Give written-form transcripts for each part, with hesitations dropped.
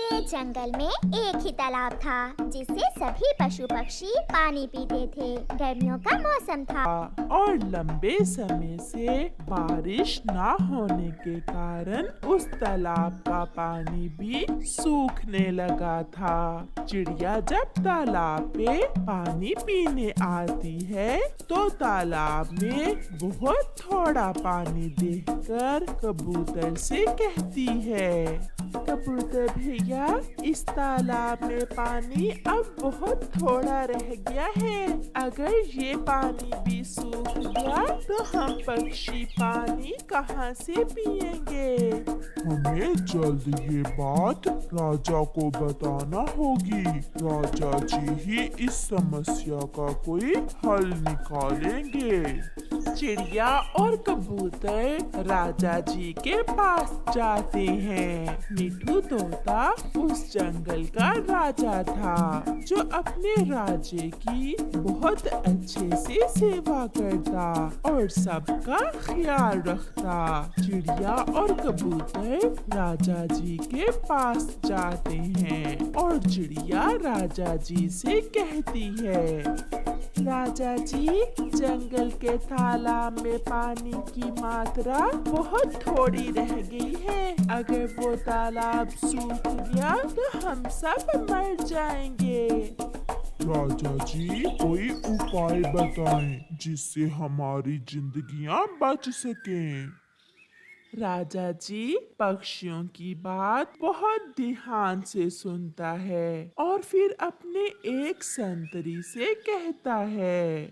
एक जंगल में एक ही तालाब था जिससे सभी पशु पक्षी पानी पीते थे। गर्मियों का मौसम था और लंबे समय से बारिश ना होने के कारण उस तालाब का पानी भी सूखने लगा था। चिड़िया जब तालाब पे पानी पीने आती है तो तालाब में बहुत थोड़ा पानी देखकर कबूतर से कहती है, कबूतर भैया, इस तालाब में पानी अब बहुत थोड़ा रह गया है। अगर ये पानी भी सूख गया तो हम पक्षी पानी कहाँ से पिएंगे? हमें जल्द ये बात राजा को बताना होगी। राजा जी ही इस समस्या का कोई हल निकालेंगे। चिड़िया और कबूतर राजा जी के पास जाते हैं। मिठू तोता उस जंगल का राजा था जो अपने राज्य की बहुत अच्छे से सेवा करता और सबका ख्याल रखता। चिड़िया और कबूतर राजा जी के पास जाते हैं और चिड़िया राजा जी से कहती है, राजा जी, जंगल के तालाब में पानी की मात्रा बहुत थोड़ी रह गई है। अगर वो तालाब सूख गया तो हम सब मर जाएंगे। राजा जी, कोई उपाय बताएं जिससे हमारी जिंदगियां बच सकें। राजा जी पक्षियों की बात बहुत ध्यान से सुनता है और फिर अपने एक संतरी से कहता है,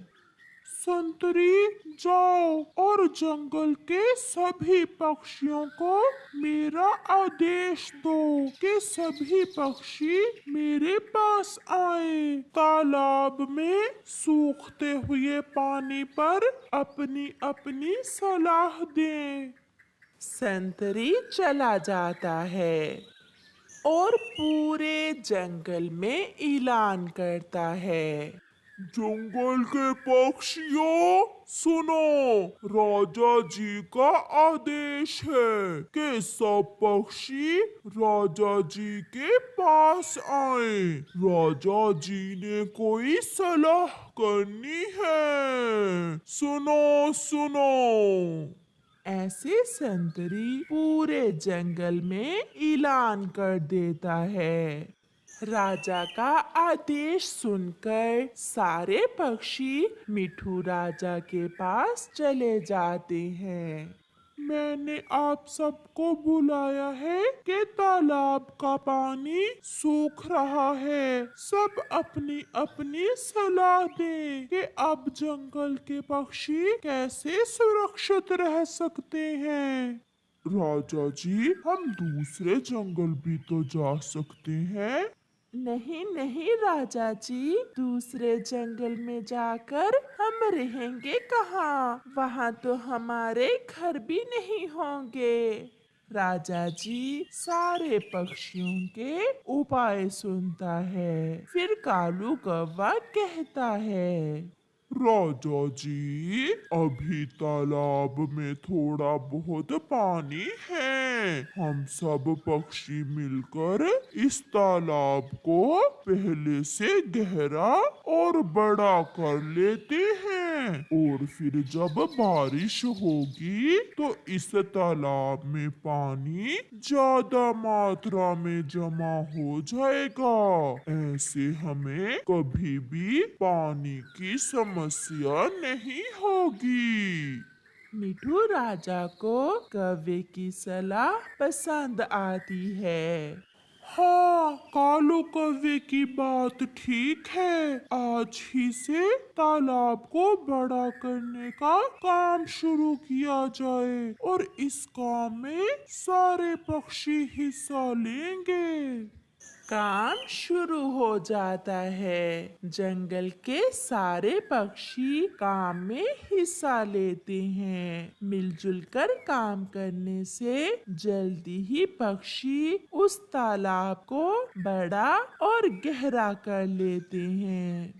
संतरी, जाओ और जंगल के सभी पक्षियों को मेरा आदेश दो कि सभी पक्षी मेरे पास आए। तालाब में सूखते हुए पानी पर अपनी अपनी सलाह दें। संतरी चला जाता है और पूरे जंगल में ऐलान करता है, जंगल के पक्षियों, सुनो, राजा जी का आदेश है कि सब पक्षी राजा जी के पास आए। राजा जी ने कोई सलाह करनी है। सुनो सुनो। ऐसे संतरी पूरे जंगल में ऐलान कर देता है। राजा का आदेश सुनकर सारे पक्षी मिठू राजा के पास चले जाते हैं। मैंने आप सबको बुलाया है कि तालाब का पानी सूख रहा है। सब अपनी अपनी सलाह दें कि अब जंगल के पक्षी कैसे सुरक्षित रह सकते हैं। राजा जी, हम दूसरे जंगल भी तो जा सकते हैं। नहीं नहीं राजा जी, दूसरे जंगल में जाकर हम रहेंगे कहाँ? वहाँ तो हमारे घर भी नहीं होंगे। राजा जी सारे पक्षियों के उपाय सुनता है। फिर कालू कौवा कहता है, राजा जी, अभी तालाब में थोड़ा बहुत पानी है। हम सब पक्षी मिलकर इस तालाब को पहले से गहरा और बड़ा कर लेते हैं और फिर जब बारिश होगी तो इस तालाब में पानी ज्यादा मात्रा में जमा हो जाएगा। ऐसे हमें कभी भी पानी की समस्या नहीं होगी। मिठू राजा को कौवे की सलाह पसंद आती है। हाँ, कालू कौवे की बात ठीक है। आज ही से तालाब को बड़ा करने का काम शुरू किया जाए और इस काम में सारे पक्षी हिस्सा लेंगे। काम शुरू हो जाता है। जंगल के सारे पक्षी काम में हिस्सा लेते हैं। मिलजुल कर काम करने से जल्दी ही पक्षी उस तालाब को बड़ा और गहरा कर लेते हैं।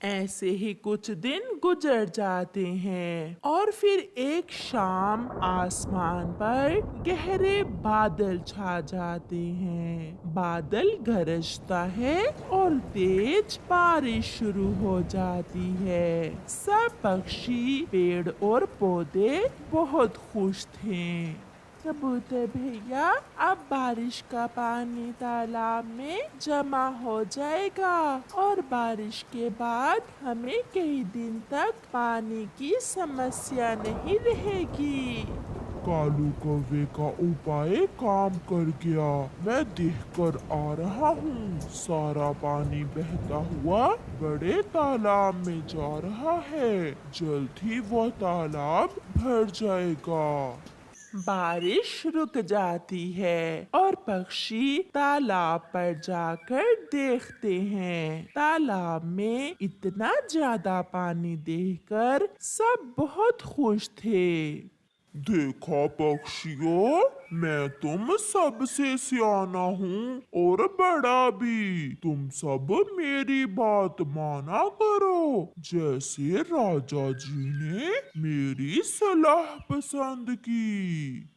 ऐसे ही कुछ दिन गुजर जाते हैं और फिर एक शाम आसमान पर गहरे बादल छा जाते हैं। बादल गरजता है और तेज बारिश शुरू हो जाती है। सब पक्षी, पेड़ और पौधे बहुत खुश थे। कबूतर भैया, अब बारिश का पानी तालाब में जमा हो जाएगा और बारिश के बाद हमें कई दिन तक पानी की समस्या नहीं रहेगी। कालू कौवे का उपाय काम कर गया। मैं देखकर आ रहा हूँ। सारा पानी बहता हुआ बड़े तालाब में जा रहा है। जल्द ही वो तालाब भर जाएगा। बारिश रुक जाती है और पक्षी तालाब पर जाकर देखते हैं। तालाब में इतना ज्यादा पानी देखकर सब बहुत खुश थे। देखा पक्षियों, मैं तुम सबसे सियाना हूँ और बड़ा भी। तुम सब मेरी बात माना करो, जैसे राजा जी ने मेरी सलाह पसंद की।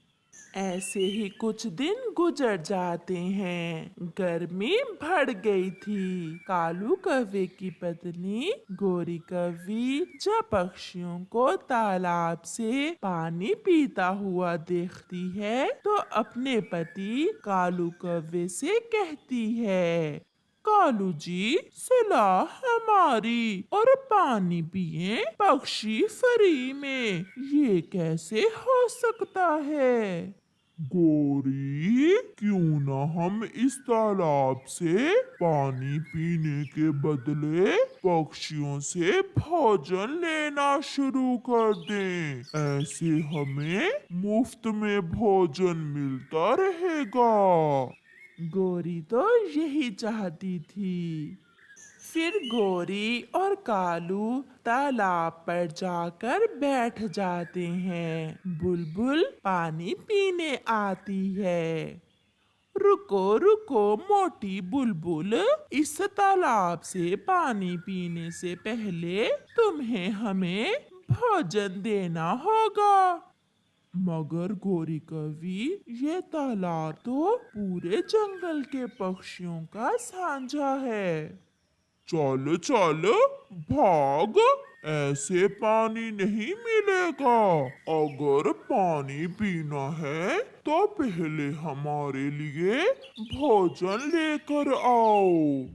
ऐसे ही कुछ दिन गुजर जाते हैं। गर्मी बढ़ गई थी। कालू कौवे की पत्नी गोरी कौवी जब पक्षियों को तालाब से पानी पीता हुआ देखती है तो अपने पति कालू कौवे से कहती है, कालू जी, सलाह हमारी और पानी पिए पक्षी फ्री में, ये कैसे हो सकता है? गोरी, क्यों न हम इस तालाब से पानी पीने के बदले पक्षियों से भोजन लेना शुरू कर दें। ऐसे हमें मुफ्त में भोजन मिलता रहेगा। गोरी तो यही चाहती थी। फिर गोरी और कालू तालाब पर जाकर बैठ जाते हैं। बुलबुल पानी पीने आती है। रुको रुको मोटी बुलबुल, इस तालाब से पानी पीने से पहले तुम्हें हमें भोजन देना होगा। मगर गोरी कवि, ये तालाब तो पूरे जंगल के पक्षियों का साझा है। चल चल भाग, ऐसे पानी नहीं मिलेगा। अगर पानी पीना है तो पहले हमारे लिए भोजन लेकर आओ।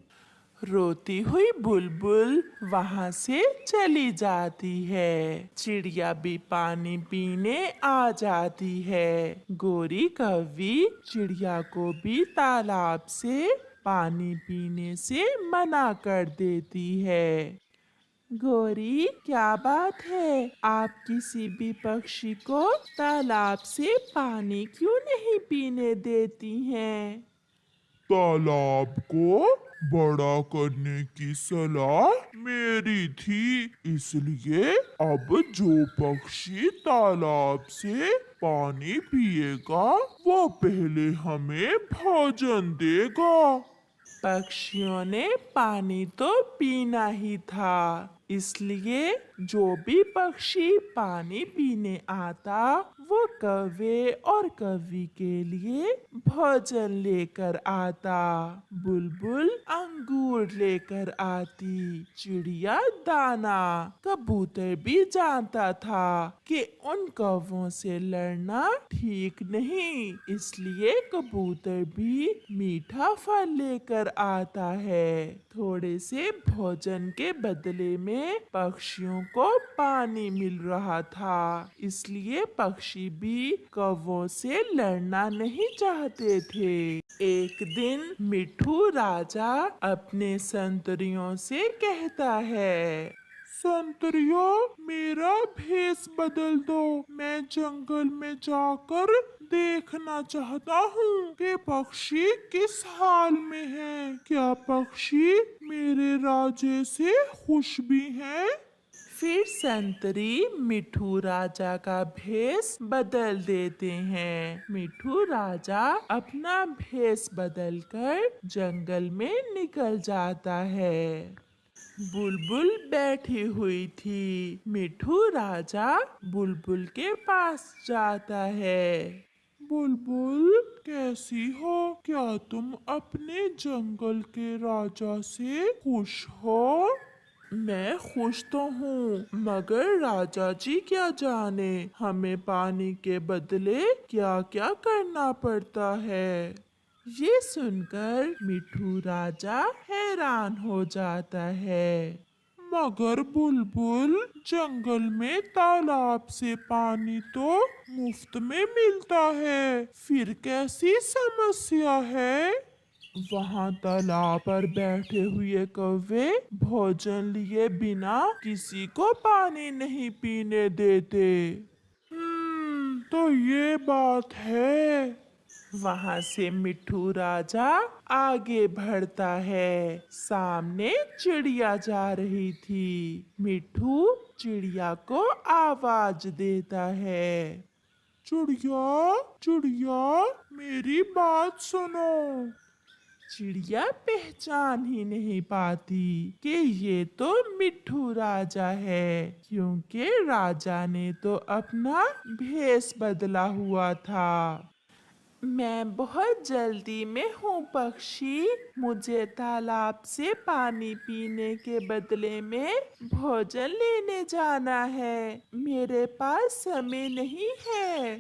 रोती हुई बुलबुल वहाँ से चली जाती है। चिड़िया भी पानी पीने आ जाती है। गोरी कौवी चिड़िया को भी तालाब से पानी पीने से मना कर देती है। गोरी, क्या बात है? आप किसी भी पक्षी को तालाब से पानी क्यों नहीं पीने देती हैं? तालाब को बड़ा करने की सलाह मेरी थी, इसलिए अब जो पक्षी तालाब से पानी पिएगा वो पहले हमें भोजन देगा। पक्षियों ने पानी तो पीना ही था, इसलिए जो भी पक्षी पानी पीने आता वो कौवे और कौवी के लिए भोजन लेकर आता। बुलबुल अंगूर लेकर आती, चिड़िया दाना। कबूतर भी जानता था कि उन कौवों से लड़ना ठीक नहीं, इसलिए कबूतर भी मीठा फल लेकर आता है। थोड़े से भोजन के बदले में पक्षियों को पानी मिल रहा था, इसलिए पक्षी भी कौवों से लड़ना नहीं चाहते थे। एक दिन मिट्ठू राजा अपने संतरियों से कहता है, संतरियों, मेरा भेष बदल दो। मैं जंगल में जाकर देखना चाहता हूँ कि पक्षी किस हाल में हैं। क्या पक्षी मेरे राजे से खुश भी हैं? फिर संतरी मिट्ठू राजा का भेष बदल देते हैं। मिट्ठू राजा अपना भेष बदलकर जंगल में निकल जाता है। बुलबुल बैठी हुई थी। मिठू राजा बुलबुल के पास जाता है। बुलबुल, कैसी हो? क्या तुम अपने जंगल के राजा से खुश हो? मैं खुश तो हूँ, मगर राजा जी क्या जाने हमें पानी के बदले क्या क्या करना पड़ता है। ये सुनकर मिठू राजा हैरान हो जाता है। मगर बुलबुल, जंगल में तालाब से पानी तो मुफ्त में मिलता है, फिर कैसी समस्या है? वहाँ तालाब पर बैठे हुए कौवे भोजन लिए बिना किसी को पानी नहीं पीने देते। तो ये बात है। वहाँ से मिठू राजा आगे बढ़ता है। सामने चिड़िया जा रही थी। मिठू चिड़िया को आवाज देता है। चिड़िया, चिड़िया, मेरी बात सुनो। चिड़िया पहचान ही नहीं पाती कि ये तो मिठू राजा है, क्योंकि राजा ने तो अपना भेष बदला हुआ था। मैं बहुत जल्दी में हूँ पक्षी, मुझे तालाब से पानी पीने के बदले में भोजन लेने जाना है, मेरे पास समय नहीं है।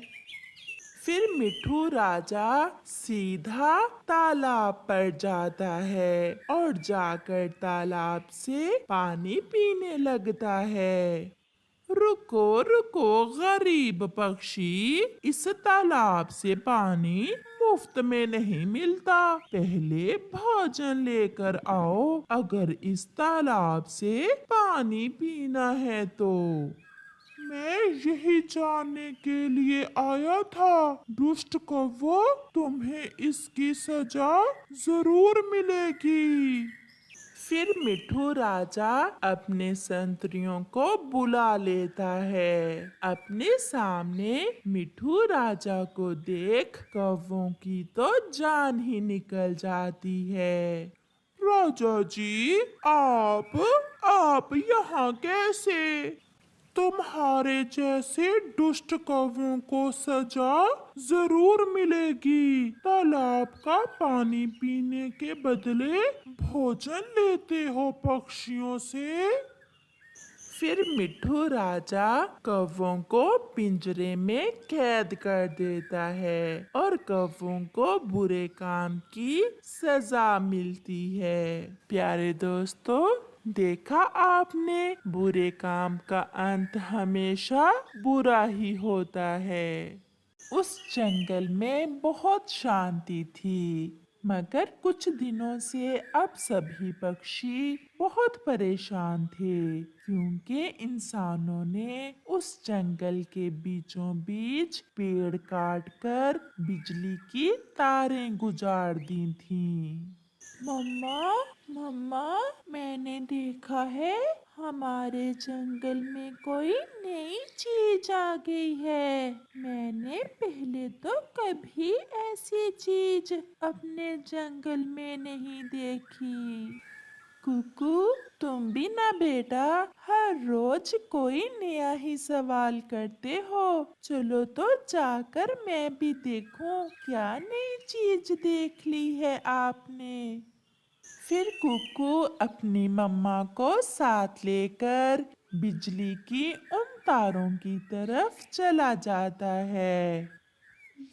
फिर मिठू राजा सीधा तालाब पर जाता है और जाकर तालाब से पानी पीने लगता है। रुको रुको गरीब पक्षी, इस तालाब से पानी मुफ्त में नहीं मिलता, पहले भोजन लेकर आओ अगर इस तालाब से पानी पीना है तो। मैं यही जानने के लिए आया था, दुष्ट कौवो, तुम्हें इसकी सजा जरूर मिलेगी। फिर मिठू राजा अपने संतरियों को बुला लेता है। अपने सामने मिठू राजा को देख कौवों की तो जान ही निकल जाती है। राजा जी, आप यहाँ कैसे? तुम्हारे जैसे दुष्ट कौवों को सजा जरूर मिलेगी। तालाब का पानी पीने के बदले भोजन लेते हो पक्षियों से। फिर मिठू राजा कौवों को पिंजरे में कैद कर देता है और कौवों को बुरे काम की सजा मिलती है। प्यारे दोस्तों, देखा आपने, बुरे काम का अंत हमेशा बुरा ही होता है। उस जंगल में बहुत शांति थी, मगर कुछ दिनों से अब सभी पक्षी बहुत परेशान थे, क्योंकि इंसानों ने उस जंगल के बीचों बीच पेड़ काटकर बिजली की तारें गुजार दी थीं। मम्मा, मम्मा, मैंने देखा है हमारे जंगल में कोई नई चीज आ गई है। मैंने पहले तो कभी ऐसी चीज अपने जंगल में नहीं देखी। कुकू, तुम भी ना बेटा हर रोज कोई नया ही सवाल करते हो। चलो तो जाकर मैं भी देखूं क्या नई चीज देख ली है आपने। फिर कुकू अपनी मम्मा को साथ लेकर बिजली की उन तारों की तरफ चला जाता है।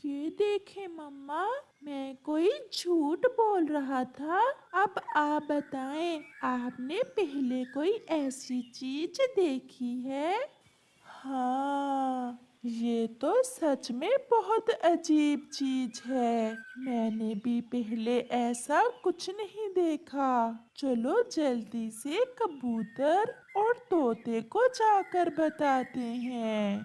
ये देखे मम्मा, मैं कोई झूठ बोल रहा था। अब आप बताएं, आपने पहले कोई ऐसी चीज देखी है? हाँ, ये तो सच में बहुत अजीब चीज है। मैंने भी पहले ऐसा कुछ नहीं देखा। चलो जल्दी से कबूतर और तोते को जाकर बताते हैं।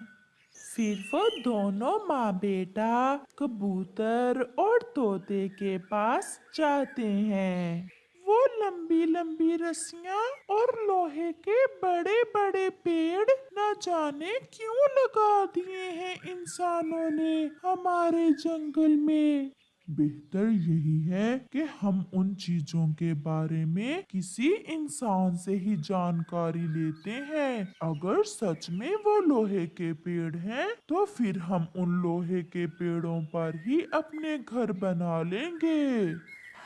फिर वो दोनों माँ बेटा कबूतर और तोते के पास जाते हैं। वो लंबी लंबी रस्सियां और लोहे के बड़े बड़े पेड़ न जाने क्यों लगा दिए हैं इंसानों ने हमारे जंगल में। बेहतर यही है कि हम उन चीजों के बारे में किसी इंसान से ही जानकारी लेते हैं। अगर सच में वो लोहे के पेड़ हैं, तो फिर हम उन लोहे के पेड़ों पर ही अपने घर बना लेंगे।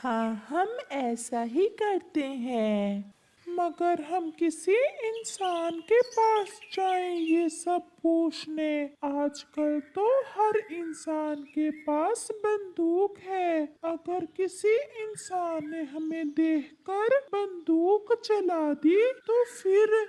हाँ, हम ऐसा ही करते हैं। मगर हम किसी इंसान के पास जाएं ये सब पूछने? आजकल तो हर इंसान के पास बंदूक है। अगर किसी इंसान ने हमें देखकर बंदूक चला दी तो फिर?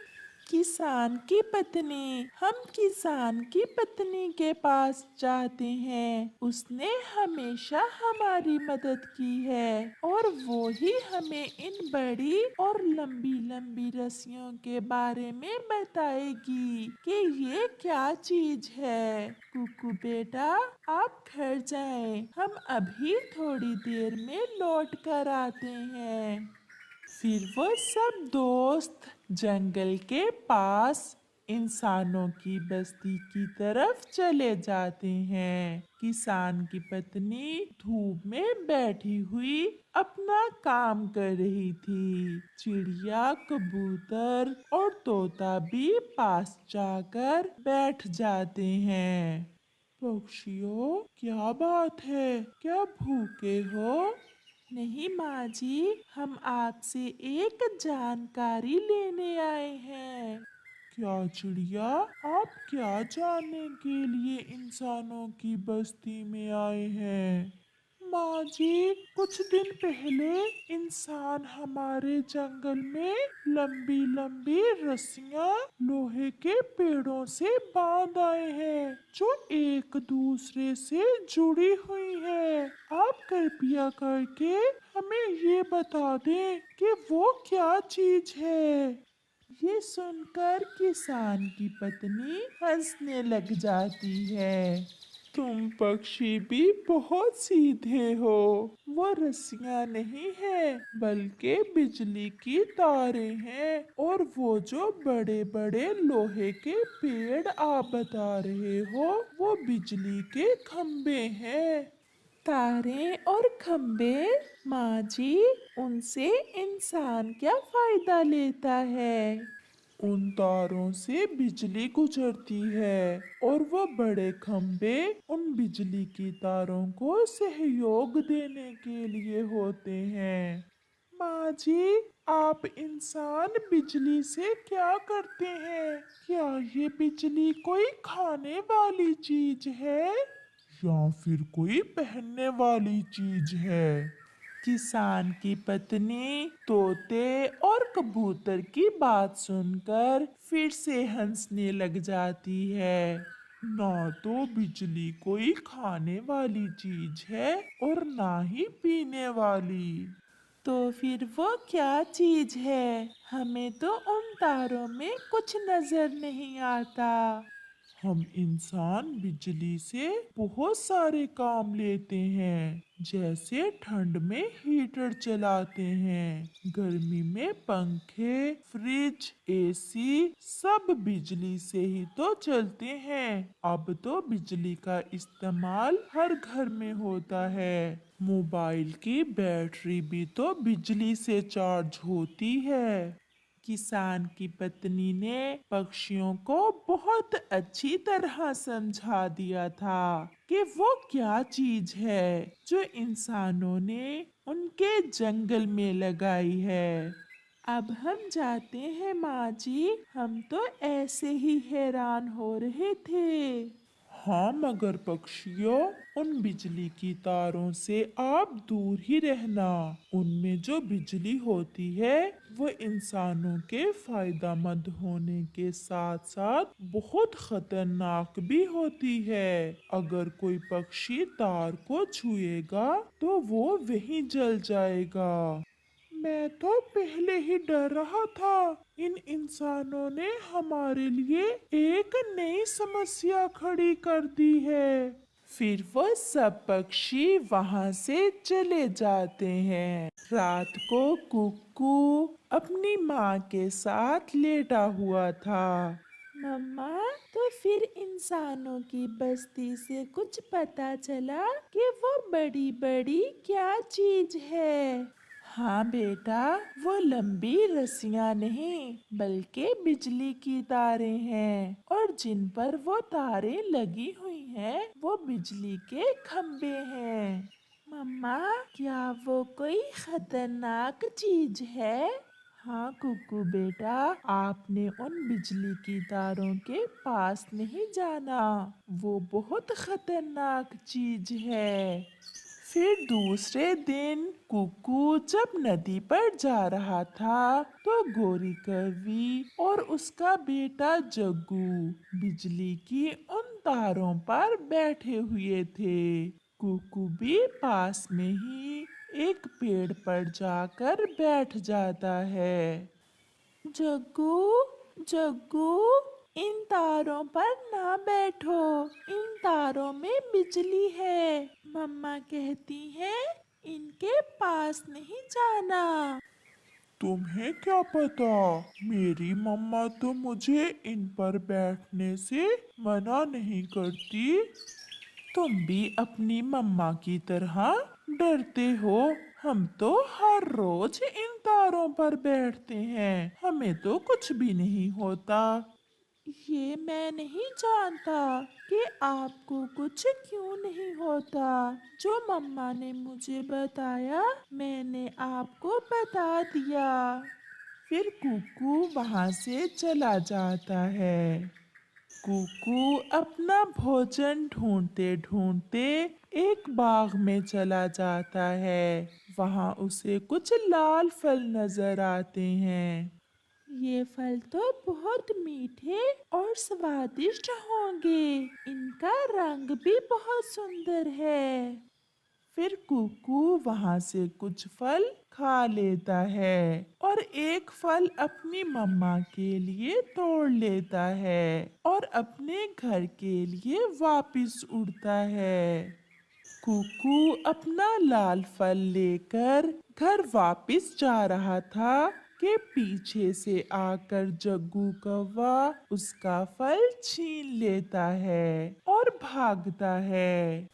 किसान की पत्नी, हम किसान की पत्नी के पास जाते हैं। उसने हमेशा हमारी मदद की है और वो ही हमें इन बड़ी और लंबी लंबी रस्सियों के बारे में बताएगी कि ये क्या चीज है। कुकू बेटा, आप घर जाएं, हम अभी थोड़ी देर में लौट कर आते हैं। फिर वो सब दोस्त जंगल के पास इंसानों की बस्ती की तरफ चले जाते हैं। किसान की पत्नी धूप में बैठी हुई अपना काम कर रही थी। चिड़िया, कबूतर और तोता भी पास जाकर बैठ जाते हैं। पक्षियों, क्या बात है? क्या भूखे हो? नहीं माँ जी, हम आपसे एक जानकारी लेने आए हैं। क्या चिड़िया, आप क्या जानने के लिए इंसानों की बस्ती में आए हैं? माँ जी, कुछ दिन पहले इंसान हमारे जंगल में लंबी लंबी रस्सियाँ लोहे के पेड़ों से बांध आए हैं, जो एक दूसरे से जुड़ी हुई हैं। आप कृपया करके हमें ये बता दें कि वो क्या चीज है। ये सुनकर किसान की पत्नी हंसने लग जाती है। तुम पक्षी भी बहुत सीधे हो। वो रस्सियाँ नहीं है, बल्कि बिजली की तारें हैं। और वो जो बड़े बड़े लोहे के पेड़ आप बता रहे हो, वो बिजली के खंबे हैं। तारें और खम्बे? माँ जी, उनसे इंसान क्या फायदा लेता है? उन तारों से बिजली गुजरती है और वो बड़े खंबे उन बिजली की तारों को सहयोग देने के लिए होते हैं। माँ जी, आप इंसान बिजली से क्या करते हैं? क्या ये बिजली कोई खाने वाली चीज है या फिर कोई पहनने वाली चीज है? किसान की पत्नी तोते और कबूतर की बात सुनकर फिर से हंसने लग जाती है। ना तो बिजली कोई खाने वाली चीज है और ना ही पीने वाली। तो फिर वो क्या चीज है? हमें तो उन तारों में कुछ नजर नहीं आता। हम इंसान बिजली से बहुत सारे काम लेते हैं, जैसे ठंड में हीटर चलाते हैं, गर्मी में पंखे, फ्रिज, एसी सब बिजली से ही तो चलते हैं। अब तो बिजली का इस्तेमाल हर घर में होता है। मोबाइल की बैटरी भी तो बिजली से चार्ज होती है। किसान की पत्नी ने पक्षियों को बहुत अच्छी तरह समझा दिया था कि वो क्या चीज है जो इंसानों ने उनके जंगल में लगाई है। अब हम जाते हैं माँ जी, हम तो ऐसे ही हैरान हो रहे थे। हाँ, मगर पक्षियों, उन बिजली की तारों से आप दूर ही रहना। उनमें जो बिजली होती है वो इंसानों के फायदेमंद होने के साथ साथ बहुत खतरनाक भी होती है। अगर कोई पक्षी तार को छुएगा तो वो वहीं जल जाएगा। मैं तो पहले ही डर रहा था। इन इंसानों ने हमारे लिए एक नई समस्या खड़ी कर दी है। फिर वो सब पक्षी वहां से चले जाते हैं। रात को कुक्कू अपनी माँ के साथ लेटा हुआ था। मम्मा, तो फिर इंसानों की बस्ती से कुछ पता चला कि वो बड़ी बड़ी क्या चीज है? हाँ बेटा, वो लंबी रस्सियाँ नहीं बल्कि बिजली की तारें हैं, और जिन पर वो तारें लगी हुई हैं वो बिजली के खंभे हैं। मम्मा, क्या वो कोई खतरनाक चीज है? हाँ कुकू बेटा, आपने उन बिजली की तारों के पास नहीं जाना, वो बहुत खतरनाक चीज है। फिर दूसरे दिन कुकू जब नदी पर जा रहा था तो गोरी कौवी और उसका बेटा जग्गू बिजली की उन तारों पर बैठे हुए थे। कुकू भी पास में ही एक पेड़ पर जाकर बैठ जाता है। जग्गू, जग्गू, इन तारों पर ना बैठो, इन तारों में बिजली है। मम्मा कहती हैं इनके पास नहीं जाना। तुम्हें क्या पता? मेरी मम्मा तो मुझे इन पर बैठने से मना नहीं करती। तुम भी अपनी मम्मा की तरह डरते हो। हम तो हर रोज इन तारों पर बैठते हैं, हमें तो कुछ भी नहीं होता। ये मैं नहीं जानता कि आपको कुछ क्यों नहीं होता। जो मम्मा ने मुझे बताया मैंने आपको बता दिया। फिर कुकू वहाँ से चला जाता है। कुकू अपना भोजन ढूंढते ढूंढते एक बाग में चला जाता है। वहाँ उसे कुछ लाल फल नजर आते हैं। ये फल तो बहुत मीठे और स्वादिष्ट होंगे, इनका रंग भी बहुत सुंदर है। फिर कुकू वहाँ से कुछ फल खा लेता है और एक फल अपनी मम्मा के लिए तोड़ लेता है और अपने घर के लिए वापस उड़ता है। कुकू अपना लाल फल लेकर घर वापस जा रहा था कि पीछे से आकर जग्गू कौवा उसका फल छीन लेता है और भागता है।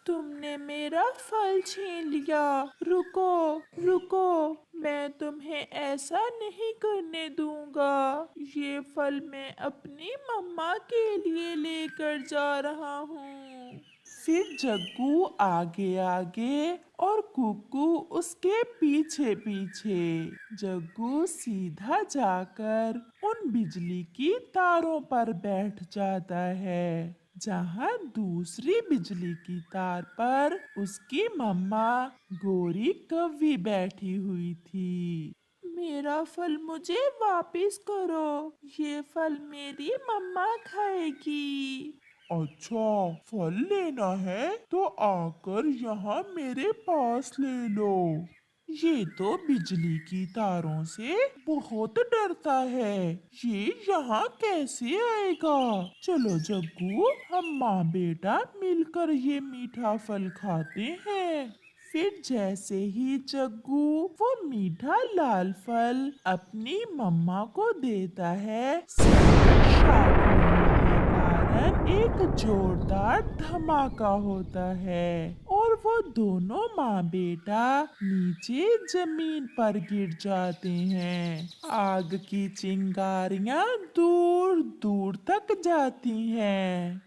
तुमने मेरा फल छीन लिया, रुको, रुको, मैं तुम्हें ऐसा नहीं करने दूंगा। ये फल मैं अपनी मम्मा के लिए लेकर जा रहा हूँ। फिर जग्गू आगे आगे और कुकू उसके पीछे पीछे। जग्गू सीधा जाकर उन बिजली की तारों पर बैठ जाता है, जहाँ दूसरी बिजली की तार पर उसकी मम्मा गोरी कौवी बैठी हुई थी। मेरा फल मुझे वापस करो, ये फल मेरी मम्मा खाएगी। अच्छा, फल लेना है तो आकर यहाँ मेरे पास ले लो। ये तो बिजली की तारों से बहुत डरता है, ये यहाँ कैसे आएगा? चलो जग्गू, हम माँ बेटा मिलकर ये मीठा फल खाते हैं। फिर जैसे ही जग्गू वो मीठा लाल फल अपनी मम्मा को देता है, सनक शार्प होने के कारण एक जोरदार धमाका होता है और वो दोनों माँ बेटा नीचे जमीन पर गिर जाते हैं। आग की चिंगारियां दूर दूर तक जाती हैं।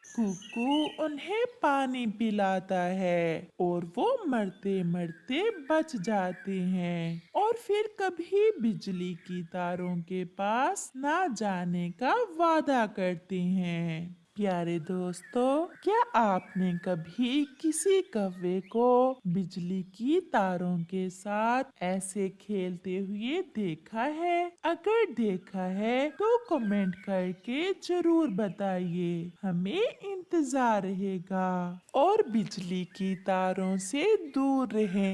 कुकू उन्हें पानी पिलाता है और वो मरते मरते बच जाते हैं और फिर कभी बिजली की तारों के पास ना जाने का वादा करते हैं। प्यारे दोस्तों, क्या आपने कभी किसी कौवे को बिजली की तारों के साथ ऐसे खेलते हुए देखा है? अगर देखा है तो कमेंट करके जरूर बताइए, हमें इंतजार रहेगा। और बिजली की तारों से दूर रहें।